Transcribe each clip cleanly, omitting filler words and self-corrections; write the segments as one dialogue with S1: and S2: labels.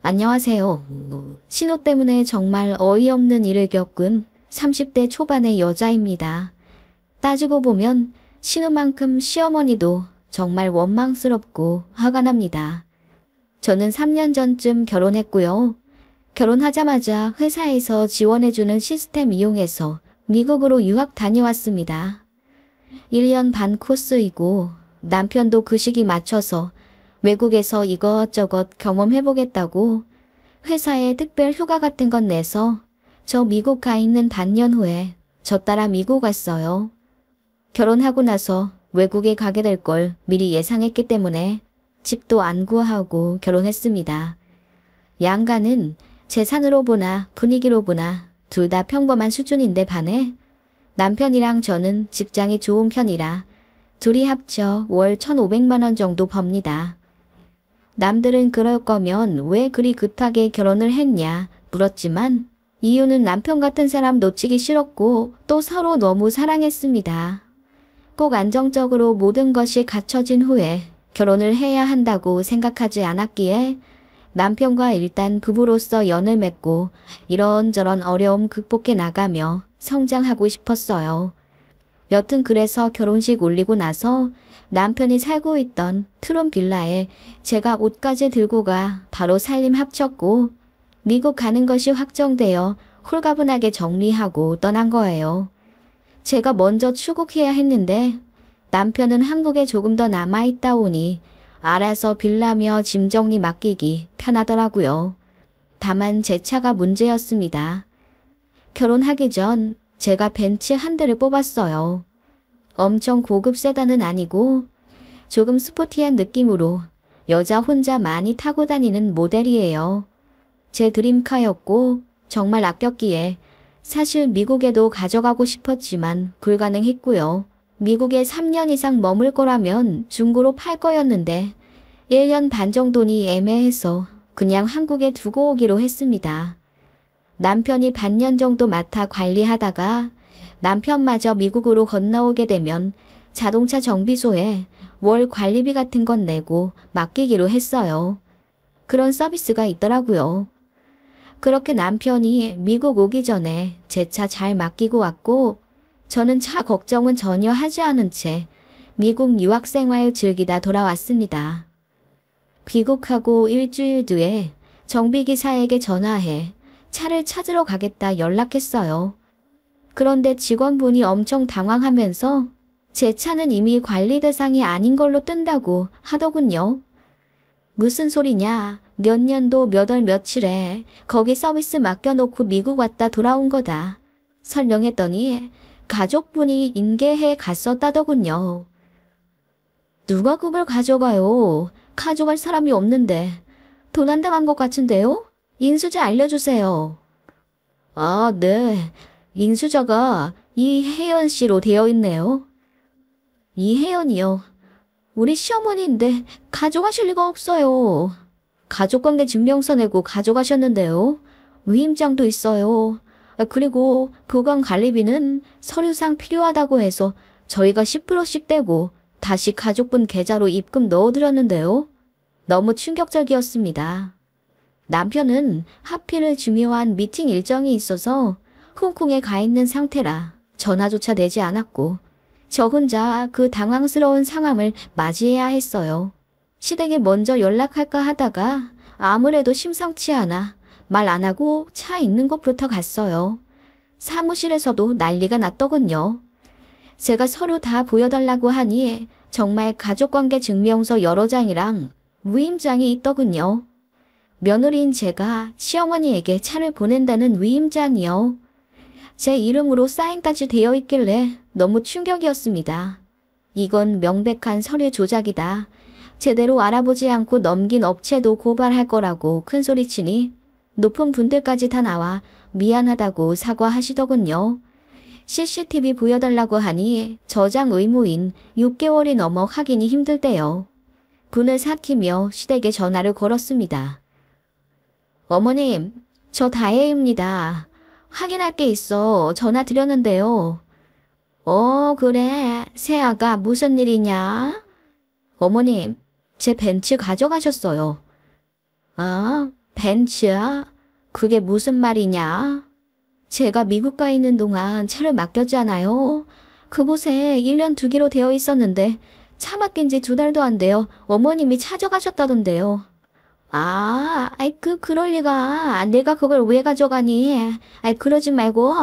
S1: 안녕하세요. 신호 때문에 정말 어이없는 일을 겪은 30대 초반의 여자입니다. 따지고 보면 신우만큼 시어머니도 정말 원망스럽고 화가 납니다. 저는 3년 전쯤 결혼했고요. 결혼하자마자 회사에서 지원해주는 시스템 이용해서 미국으로 유학 다녀왔습니다. 1년 반 코스이고 남편도 그 시기 맞춰서 외국에서 이것저것 경험해보겠다고 회사에 특별 휴가 같은 건 내서 저 미국 가 있는 반년 후에 저 따라 미국 왔어요. 결혼하고 나서 외국에 가게 될 걸 미리 예상했기 때문에 집도 안 구하고 결혼했습니다. 양가는 재산으로 보나 분위기로 보나 둘 다 평범한 수준인데 반해 남편이랑 저는 직장이 좋은 편이라 둘이 합쳐 월 1,500만 원 정도 법니다. 남들은 그럴 거면 왜 그리 급하게 결혼을 했냐 물었지만 이유는 남편 같은 사람 놓치기 싫었고 또 서로 너무 사랑했습니다. 꼭 안정적으로 모든 것이 갖춰진 후에 결혼을 해야 한다고 생각하지 않았기에 남편과 일단 부부로서 연을 맺고 이런저런 어려움 극복해 나가며 성장하고 싶었어요. 여튼 그래서 결혼식 올리고 나서 남편이 살고 있던 트론 빌라에 제가 옷까지 들고 가 바로 살림 합쳤고 미국 가는 것이 확정되어 홀가분하게 정리하고 떠난 거예요. 제가 먼저 출국해야 했는데 남편은 한국에 조금 더 남아있다 오니 알아서 빌라며 짐 정리 맡기기 편하더라고요. 다만 제 차가 문제였습니다. 결혼하기 전 제가 벤츠 한 대를 뽑았어요. 엄청 고급 세단은 아니고 조금 스포티한 느낌으로 여자 혼자 많이 타고 다니는 모델이에요. 제 드림카였고 정말 아꼈기에 사실 미국에도 가져가고 싶었지만 불가능했고요. 미국에 3년 이상 머물 거라면 중고로 팔 거였는데 1년 반 정도니 애매해서 그냥 한국에 두고 오기로 했습니다. 남편이 반년 정도 맡아 관리하다가 남편마저 미국으로 건너오게 되면 자동차 정비소에 월 관리비 같은 건 내고 맡기기로 했어요. 그런 서비스가 있더라고요. 그렇게 남편이 미국 오기 전에 제 차 잘 맡기고 왔고 저는 차 걱정은 전혀 하지 않은 채 미국 유학 생활 즐기다 돌아왔습니다. 귀국하고 일주일 뒤에 정비기사에게 전화해 차를 찾으러 가겠다 연락했어요. 그런데 직원분이 엄청 당황하면서 제 차는 이미 관리 대상이 아닌 걸로 뜬다고 하더군요. 무슨 소리냐? 몇 년도 몇 월 며칠에 거기 서비스 맡겨놓고 미국 왔다 돌아온 거다. 설명했더니 가족분이 인계해 갔었다더군요. 누가 그걸 가져가요? 가져갈 사람이 없는데 도난당한 것 같은데요? 인수자 알려주세요. 아, 네. 인수자가 이혜연 씨로 되어 있네요. 이혜연이요. 우리 시어머니인데 가져가실 리가 없어요. 가족관계 증명서 내고 가져가셨는데요. 위임장도 있어요. 그리고 보관 관리비는 서류상 필요하다고 해서 저희가 10%씩 떼고 다시 가족분 계좌로 입금 넣어드렸는데요. 너무 충격적이었습니다. 남편은 하필 중요한 미팅 일정이 있어서 홍콩에 가 있는 상태라 전화조차 되지 않았고 저 혼자 그 당황스러운 상황을 맞이해야 했어요. 시댁에 먼저 연락할까 하다가 아무래도 심상치 않아 말 안 하고 차 있는 곳부터 갔어요. 사무실에서도 난리가 났더군요. 제가 서류 다 보여달라고 하니 정말 가족관계 증명서 여러 장이랑 위임장이 있더군요. 며느리인 제가 시어머니에게 차를 보낸다는 위임장이요. 제 이름으로 사인까지 되어 있길래 너무 충격이었습니다. 이건 명백한 서류 조작이다. 제대로 알아보지 않고 넘긴 업체도 고발할 거라고 큰소리치니 높은 분들까지 다 나와 미안하다고 사과하시더군요. CCTV 보여달라고 하니 저장 의무인 6개월이 넘어 확인이 힘들대요. 분을 삭히며 시댁에 전화를 걸었습니다. 어머님, 저 다혜입니다. 확인할 게 있어 전화 드렸는데요. 그래. 새아가 무슨 일이냐? 어머님, 제 벤츠 가져가셨어요. 아, 벤츠야? 그게 무슨 말이냐? 제가 미국 가 있는 동안 차를 맡겼잖아요. 그곳에 1년 두기로 되어 있었는데 차 맡긴 지 2달도 안 돼요. 어머님이 찾아가셨다던데요. 그럴 리가. 내가 그걸 왜 가져가니? 그러지 말고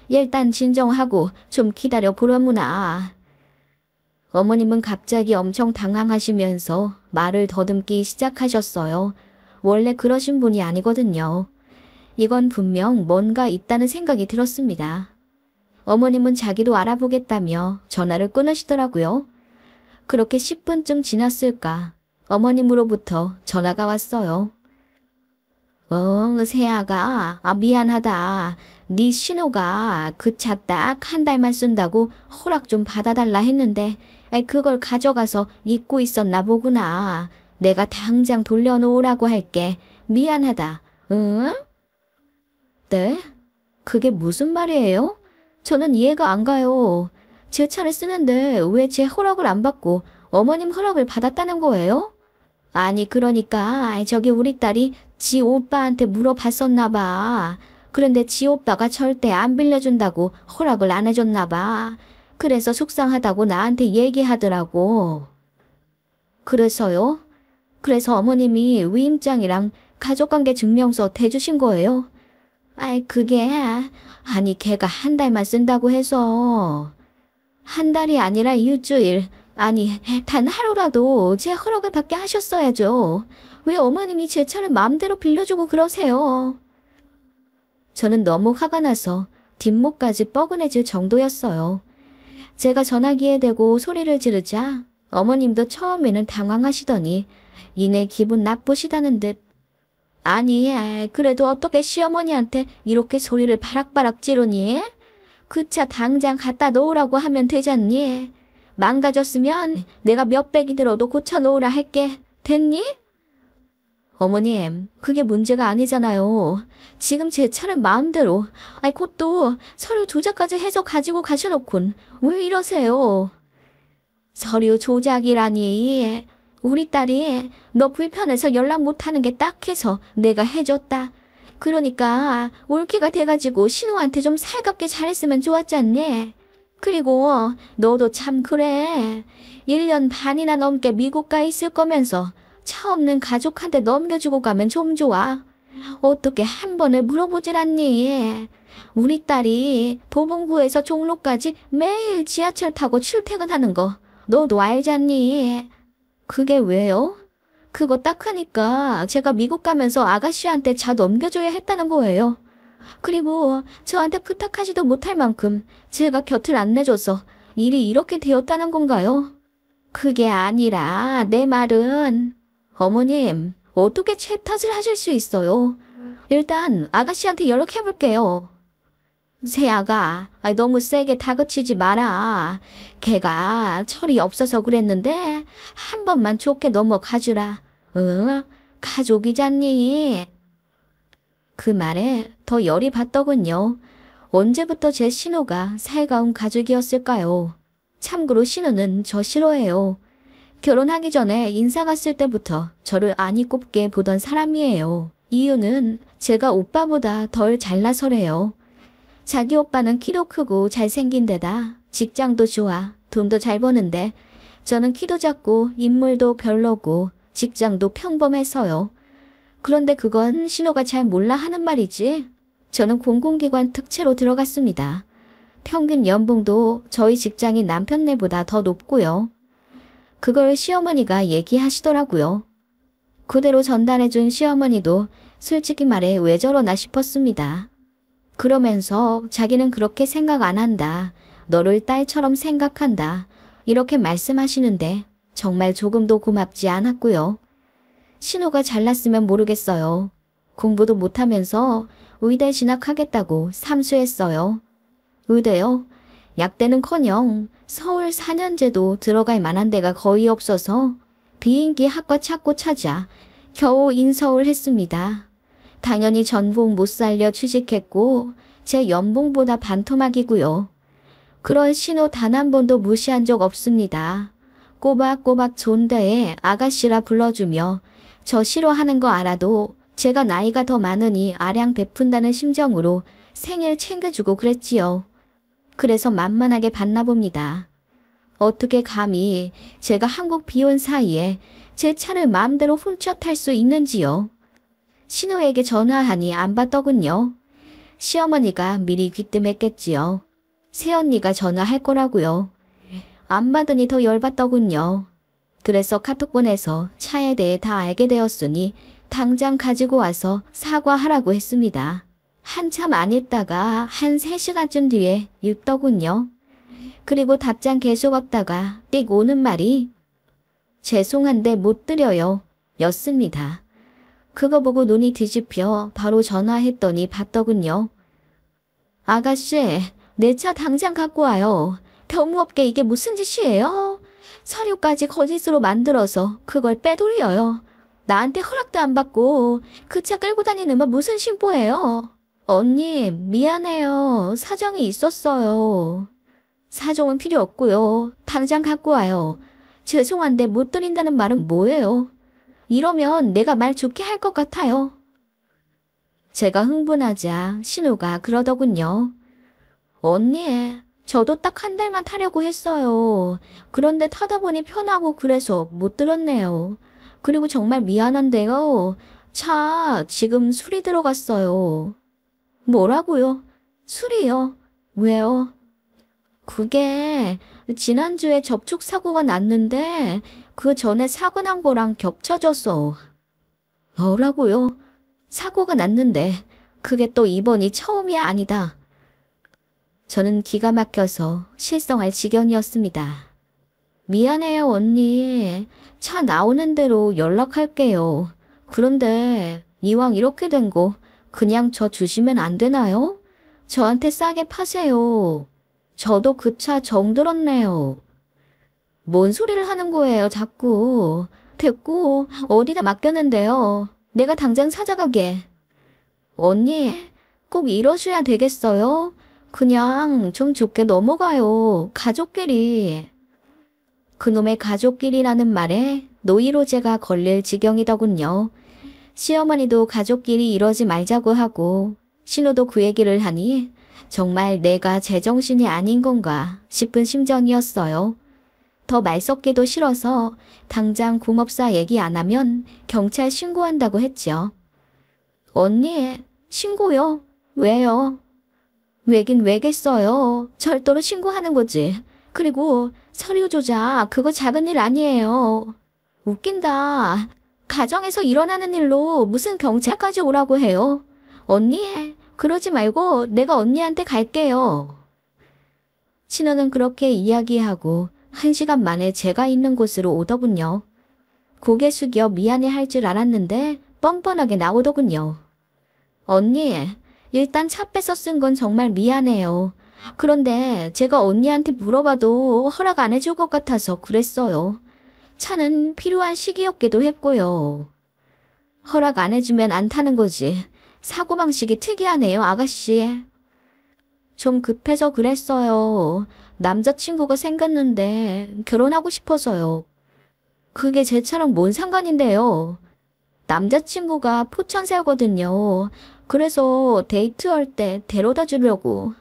S1: 일단 진정하고 좀 기다려 보려무나. 어머님은 갑자기 엄청 당황하시면서 말을 더듬기 시작하셨어요. 원래 그러신 분이 아니거든요. 이건 분명 뭔가 있다는 생각이 들었습니다. 어머님은 자기도 알아보겠다며 전화를 끊으시더라고요. 그렇게 10분쯤 지났을까 어머님으로부터 전화가 왔어요. 세아가, 미안하다. 네 신호가 그 차 딱 1달만 쓴다고 허락 좀 받아달라 했는데 그걸 가져가서 잊고 있었나 보구나. 내가 당장 돌려놓으라고 할게. 미안하다. 응? 네? 그게 무슨 말이에요? 저는 이해가 안 가요. 제 차를 쓰는데 왜 제 허락을 안 받고 어머님 허락을 받았다는 거예요? 아니 그러니까 저기 우리 딸이 지 오빠한테 물어봤었나 봐. 그런데 지 오빠가 절대 안 빌려준다고 허락을 안 해줬나 봐. 그래서 속상하다고 나한테 얘기하더라고. 그래서요? 그래서 어머님이 위임장이랑 가족관계 증명서 대주신 거예요? 그게 아니 걔가 1달만 쓴다고 해서 1달이 아니라 일주일 아니 단 하루라도 제 허락을 받게 하셨어야죠. 왜 어머님이 제 차를 마음대로 빌려주고 그러세요? 저는 너무 화가 나서 뒷목까지 뻐근해질 정도였어요. 제가 전화기에 대고 소리를 지르자 어머님도 처음에는 당황하시더니 이내 기분 나쁘시다는 듯 아니 그래도 어떻게 시어머니한테 이렇게 소리를 바락바락 지르니? 그 차 당장 갖다 놓으라고 하면 되잖니? 망가졌으면 내가 몇백이 들어도 고쳐놓으라 할게. 됐니? 어머님, 그게 문제가 아니잖아요. 지금 제 차를 마음대로, 그것도 서류 조작까지 해서 가지고 가셔놓곤 왜 이러세요? 서류 조작이라니. 우리 딸이 너 불편해서 연락 못하는 게 딱해서 내가 해줬다. 그러니까 올케가 돼가지고 신우한테 좀 살갑게 잘했으면 좋았잖니. 그리고 너도 참 그래. 1년 반이나 넘게 미국 가 있을 거면서 차 없는 가족한테 넘겨주고 가면 좀 좋아. 어떻게 한 번을 물어보질 않니? 우리 딸이 도봉구에서 종로까지 매일 지하철 타고 출퇴근하는 거 너도 알잖니? 그게 왜요? 그거 딱 하니까 제가 미국 가면서 아가씨한테 차 넘겨줘야 했다는 거예요. 그리고 저한테 부탁하지도 못할 만큼 제가 곁을 안 내줘서 일이 이렇게 되었다는 건가요? 그게 아니라 내 말은 어머님 어떻게 제 탓을 하실 수 있어요? 일단 아가씨한테 연락해볼게요. 세아가 너무 세게 다그치지 마라. 걔가 철이 없어서 그랬는데 한 번만 좋게 넘어가주라. 응? 가족이잖니. 그 말에 더 열이 받더군요. 언제부터 제 신우가 살가운 가족이었을까요? 참고로 신우는 저 싫어해요. 결혼하기 전에 인사 갔을 때부터 저를 안이 꼽게 보던 사람이에요. 이유는 제가 오빠보다 덜 잘나서래요. 자기 오빠는 키도 크고 잘생긴 데다 직장도 좋아 돈도 잘 버는데 저는 키도 작고 인물도 별로고 직장도 평범해서요. 그런데 그건 신우가 잘 몰라 하는 말이지. 저는 공공기관 특채로 들어갔습니다. 평균 연봉도 저희 직장이 남편네보다 더 높고요. 그걸 시어머니가 얘기하시더라고요. 그대로 전달해준 시어머니도 솔직히 말해 왜 저러나 싶었습니다. 그러면서 자기는 그렇게 생각 안 한다. 너를 딸처럼 생각한다. 이렇게 말씀하시는데 정말 조금도 고맙지 않았고요. 신우가 잘났으면 모르겠어요. 공부도 못하면서 의대 진학하겠다고 삼수했어요. 의대요? 약대는커녕 서울 4년제도 들어갈 만한 데가 거의 없어서 비인기 학과 찾고 찾아 겨우 인서울 했습니다. 당연히 전공 못 살려 취직했고 제 연봉보다 반토막이고요. 그런 신호 단 한 번도 무시한 적 없습니다. 꼬박꼬박 존대에 아가씨라 불러주며 저 싫어하는 거 알아도 제가 나이가 더 많으니 아량 베푼다는 심정으로 생일 챙겨주고 그랬지요. 그래서 만만하게 봤나 봅니다. 어떻게 감히 제가 한국 비온 사이에 제 차를 마음대로 훔쳐 탈 수 있는지요. 신우에게 전화하니 안 받더군요. 시어머니가 미리 귀뜸했겠지요. 새언니가 전화할 거라고요. 안 받으니 더 열받더군요. 그래서 카톡 보내서 차에 대해 다 알게 되었으니 당장 가지고 와서 사과하라고 했습니다. 한참 안 있다가 한 3시간쯤 뒤에 읽더군요. 그리고 답장 계속 없다가 띡 오는 말이 죄송한데 못 드려요 였습니다. 그거 보고 눈이 뒤집혀 바로 전화했더니 받더군요. 아가씨, 내 차 당장 갖고 와요. 터무없게 이게 무슨 짓이에요? 서류까지 거짓으로 만들어서 그걸 빼돌려요. 나한테 허락도 안 받고 그 차 끌고 다니는 건 무슨 심보예요? 언니, 미안해요. 사정이 있었어요. 사정은 필요 없고요. 당장 갖고 와요. 죄송한데 못 드린다는 말은 뭐예요? 이러면 내가 말 좋게 할 것 같아요. 제가 흥분하자 신우가 그러더군요. 언니, 저도 딱 한 달만 타려고 했어요. 그런데 타다 보니 편하고 그래서 못 들었네요. 그리고 정말 미안한데요. 차 지금 수리 들어갔어요. 뭐라고요? 수리요? 왜요? 그게 지난주에 접촉사고가 났는데 그 전에 사고 난 거랑 겹쳐져서. 뭐라고요? 사고가 났는데 그게 또 이번이 처음이 아니다. 저는 기가 막혀서 실성할 지경이었습니다. 미안해요 언니. 차 나오는 대로 연락할게요. 그런데 이왕 이렇게 된 거 그냥 저 주시면 안 되나요? 저한테 싸게 파세요. 저도 그 차 정들었네요. 뭔 소리를 하는 거예요 자꾸. 됐고 어디다 맡겼는데요. 내가 당장 찾아가게. 언니 꼭 이러셔야 되겠어요? 그냥 좀 좋게 넘어가요. 가족끼리. 그놈의 가족끼리라는 말에 노이로제가 걸릴 지경이더군요. 시어머니도 가족끼리 이러지 말자고 하고 신우도 그 얘기를 하니 정말 내가 제정신이 아닌 건가 싶은 심정이었어요. 더 말 섞기도 싫어서 당장 공업사 얘기 안 하면 경찰 신고한다고 했죠. 언니, 신고요? 왜요? 왜긴 왜겠어요. 절도로 신고하는 거지. 그리고 서류 조작 그거 작은 일 아니에요. 웃긴다. 가정에서 일어나는 일로 무슨 경찰까지 오라고 해요. 언니, 그러지 말고 내가 언니한테 갈게요. 신우는 그렇게 이야기하고 1시간 만에 제가 있는 곳으로 오더군요. 고개 숙여 미안해 할 줄 알았는데 뻔뻔하게 나오더군요. 언니, 일단 차 뺏어 쓴 건 정말 미안해요. 그런데 제가 언니한테 물어봐도 허락 안 해줄 것 같아서 그랬어요. 차는 필요한 시기였기도 했고요. 허락 안 해주면 안 타는 거지. 사고방식이 특이하네요, 아가씨. 좀 급해서 그랬어요. 남자친구가 생겼는데 결혼하고 싶어서요. 그게 제 차랑 뭔 상관인데요. 남자친구가 포천 살거든요. 그래서 데이트할 때 데려다 주려고.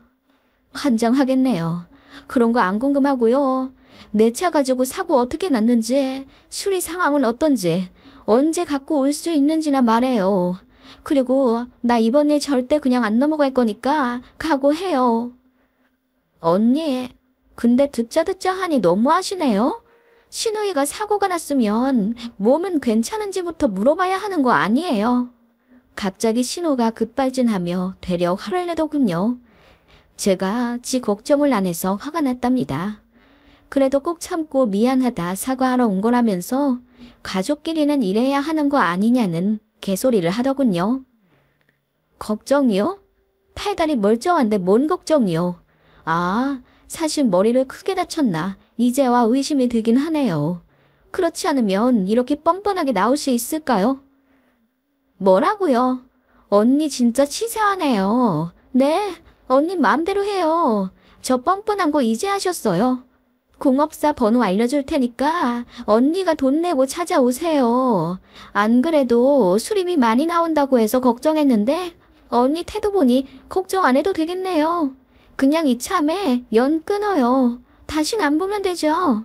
S1: 환장하겠네요. 그런 거 안 궁금하고요. 내 차 가지고 사고 어떻게 났는지, 수리 상황은 어떤지, 언제 갖고 올 수 있는지나 말해요. 그리고 나 이번에 절대 그냥 안 넘어갈 거니까 각오해요. 언니, 근데 듣자 하니 너무하시네요. 신우이가 사고가 났으면 몸은 괜찮은지부터 물어봐야 하는 거 아니에요. 갑자기 신우가 급발진하며 되려 화를 내더군요. 제가 지 걱정을 안 해서 화가 났답니다. 그래도 꼭 참고 미안하다 사과하러 온 거라면서 가족끼리는 이래야 하는 거 아니냐는 개소리를 하더군요. 걱정이요? 팔다리 멀쩡한데 뭔 걱정이요? 아, 사실 머리를 크게 다쳤나 이제와 의심이 들긴 하네요. 그렇지 않으면 이렇게 뻔뻔하게 나올 수 있을까요? 뭐라고요? 언니 진짜 치사하네요. 네, 언니 마음대로 해요. 저 뻔뻔한 거 이제 하셨어요. 공업사 번호 알려줄 테니까 언니가 돈 내고 찾아오세요. 안 그래도 수리비 많이 나온다고 해서 걱정했는데 언니 태도 보니 걱정 안 해도 되겠네요. 그냥 이참에 연 끊어요. 다신 안 보면 되죠.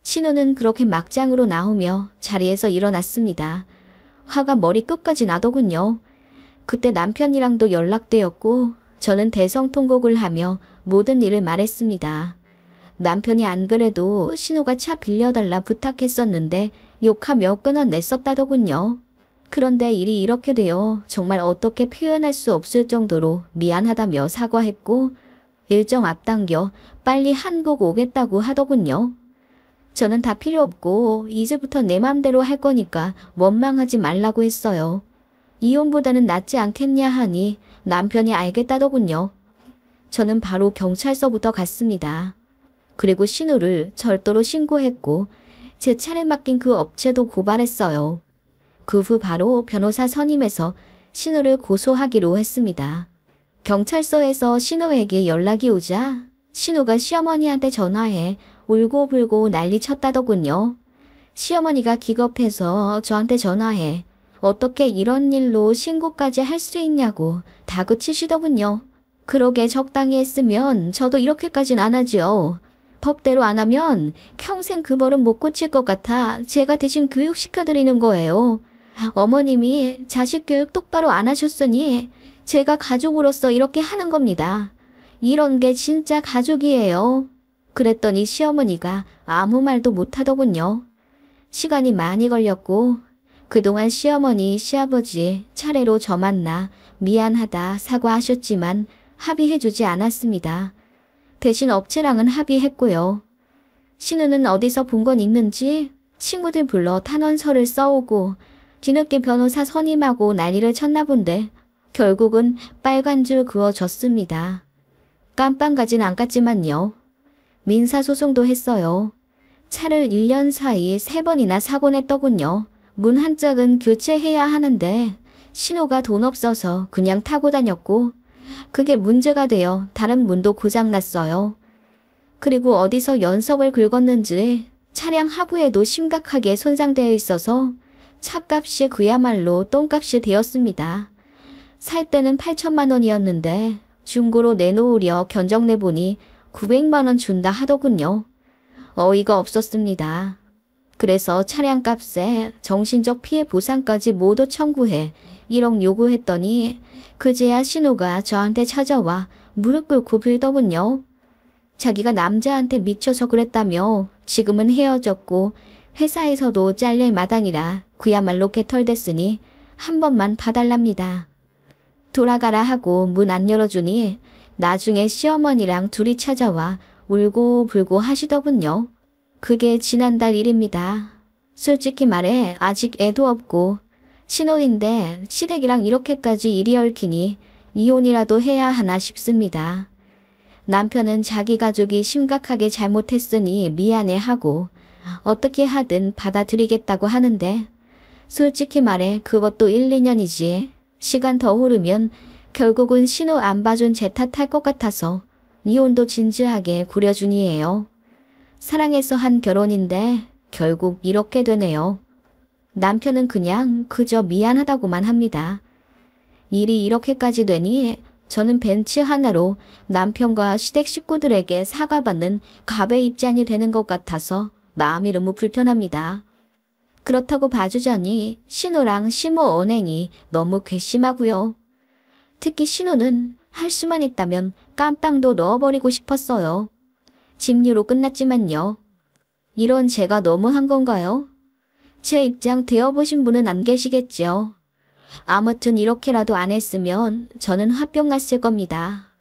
S1: 신우는 그렇게 막장으로 나오며 자리에서 일어났습니다. 화가 머리끝까지 나더군요. 그때 남편이랑도 연락되었고 저는 대성통곡을 하며 모든 일을 말했습니다. 남편이 안 그래도 신우가 차 빌려달라 부탁했었는데 욕하며 끊어냈었다더군요. 그런데 일이 이렇게 되어 정말 어떻게 표현할 수 없을 정도로 미안하다며 사과했고 일정 앞당겨 빨리 한국 오겠다고 하더군요. 저는 다 필요 없고 이제부터 내 맘대로 할 거니까 원망하지 말라고 했어요. 이혼보다는 낫지 않겠냐 하니 남편이 알겠다더군요. 저는 바로 경찰서부터 갔습니다. 그리고 신우를 절도로 신고했고 제 차를 맡긴 그 업체도 고발했어요. 그 후 바로 변호사 선임해서 신우를 고소하기로 했습니다. 경찰서에서 신우에게 연락이 오자 신우가 시어머니한테 전화해 울고불고 난리 쳤다더군요. 시어머니가 기겁해서 저한테 전화해 어떻게 이런 일로 신고까지 할 수 있냐고 다그치시더군요. 그러게 적당히 했으면 저도 이렇게까진 안 하지요. 법대로 안 하면 평생 그 벌은 못 고칠 것 같아 제가 대신 교육시켜드리는 거예요. 어머님이 자식 교육 똑바로 안 하셨으니 제가 가족으로서 이렇게 하는 겁니다. 이런 게 진짜 가족이에요. 그랬더니 시어머니가 아무 말도 못하더군요. 시간이 많이 걸렸고 그동안 시어머니, 시아버지 차례로 저 만나 미안하다 사과하셨지만 합의해주지 않았습니다. 대신 업체랑은 합의했고요. 신우는 어디서 본 건 있는지 친구들 불러 탄원서를 써오고 뒤늦게 변호사 선임하고 난리를 쳤나 본데 결국은 빨간 줄 그어줬습니다. 깜빵까진 안 갔지만요. 민사소송도 했어요. 차를 1년 사이 3번이나 사고 냈더군요. 문 한 짝은 교체해야 하는데 신호가 돈 없어서 그냥 타고 다녔고 그게 문제가 되어 다른 문도 고장났어요. 그리고 어디서 연석을 긁었는지 차량 하부에도 심각하게 손상되어 있어서 차값이 그야말로 똥값이 되었습니다. 살 때는 8천만 원이었는데 중고로 내놓으려 견적내보니 900만 원 준다 하더군요. 어이가 없었습니다. 그래서 차량값에 정신적 피해 보상까지 모두 청구해 1억 요구했더니 그제야 신우가 저한테 찾아와 무릎 꿇고 빌더군요. 자기가 남자한테 미쳐서 그랬다며 지금은 헤어졌고 회사에서도 잘릴 마당이라 그야말로 개털됐으니 한 번만 봐달랍니다. 돌아가라 하고 문 안 열어주니 나중에 시어머니랑 둘이 찾아와 울고불고 하시더군요. 그게 지난달 일입니다. 솔직히 말해 아직 애도 없고 신혼인데 시댁이랑 이렇게까지 일이 얽히니 이혼이라도 해야 하나 싶습니다. 남편은 자기 가족이 심각하게 잘못했으니 미안해하고 어떻게 하든 받아들이겠다고 하는데 솔직히 말해 그것도 1, 2년이지. 시간 더 흐르면 결국은 신호 안 봐준 제 탓할 것 같아서 이혼도 진지하게 고려 중이에요. 사랑해서 한 결혼인데 결국 이렇게 되네요. 남편은 그냥 그저 미안하다고만 합니다. 일이 이렇게까지 되니 저는 벤츠 하나로 남편과 시댁 식구들에게 사과받는 갑의 입장이 되는 것 같아서 마음이 너무 불편합니다. 그렇다고 봐주자니 신우랑 시모 언행이 너무 괘씸하고요. 특히 신우는 할 수만 있다면 깜빵도 넣어버리고 싶었어요. 집유로 끝났지만요. 이런 제가 너무한 건가요? 제 입장 되어보신 분은 안 계시겠죠. 아무튼 이렇게라도 안 했으면 저는 화병 났을 겁니다.